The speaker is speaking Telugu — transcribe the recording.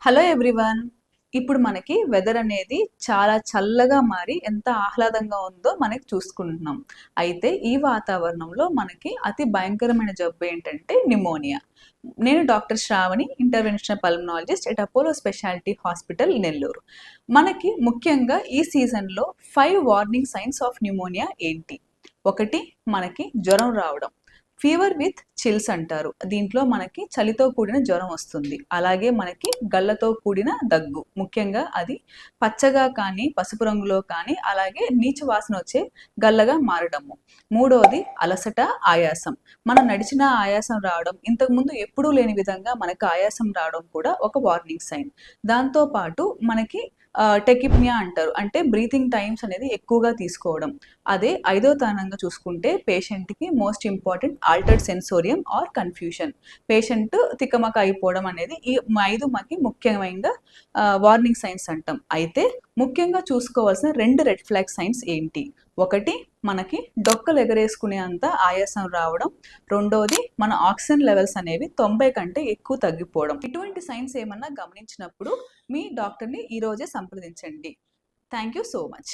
Hello everyone. ఇప్పుడు మనకి వెదర్ అనేది చాలా చల్లగా మారి ఎంత ఆహ్లాదంగా ఉందో మనకి చూసుకుంటున్నాం. అయితే ఈ వాతావరణంలో మనకి అతి భయంకరమైన జబ్బు ఏంటంటే న్యూమోనియా. నేను doctor Sravani, interventional pulmonologist at Apollo speciality hospital, Nellore. మనకి ముఖ్యంగా ఈ సీజన్‌లో 5 వార్నింగ్ సైన్స్ ఆఫ్ న్యూమోనియా ఏంటి? ఒకటి, మనకి జ్వరం రావడం. ఫీవర్ విత్ చిల్స్ అంటారు. దీంట్లో మనకి చలితో కూడిన జ్వరం వస్తుంది. అలాగే మనకి గళ్ళతో కూడిన దగ్గు. ముఖ్యంగా అది పచ్చగా కానీ, పసుపు రంగులో కానీ, అలాగే నీచు వాసన వచ్చే గల్లగా మారడము. మూడోది అలసట, ఆయాసం. మనం నడిచిన ఆయాసం రావడం, ఇంతకుముందు ఎప్పుడూ లేని విధంగా మనకు ఆయాసం రావడం కూడా ఒక వార్నింగ్ సైన్. దాంతో పాటు మనకి టెకిప్నియా అంటారు. అంటే బ్రీతింగ్ టైమ్స్ అనేది ఎక్కువగా తీసుకోవడం. అదే ఐదో స్థానంగా చూసుకుంటే పేషెంట్‌కి most important altered sensorium or confusion. Patient తికమక అయిపోవడం అనేది ఈ 5 మనకి ముఖ్యమైన వార్నింగ్ సైన్స్ అంటాం. అయితే ముఖ్యంగా చూసుకోవాల్సిన 2 రెడ్ ఫ్లాగ్ సైన్స్ ఏంటి? ఒకటి, మనకి డొక్కలు ఎగరేసుకునే అంత ఆయాసం రావడం. రెండోది, మన ఆక్సిజన్ లెవెల్స్ అనేవి 90 కంటే ఎక్కువ తగ్గిపోవడం. ఇటువంటి సైన్స్ ఏమన్నా గమనించినప్పుడు మీ డాక్టర్‌ని ఈరోజే సంప్రదించండి. Thank you so much.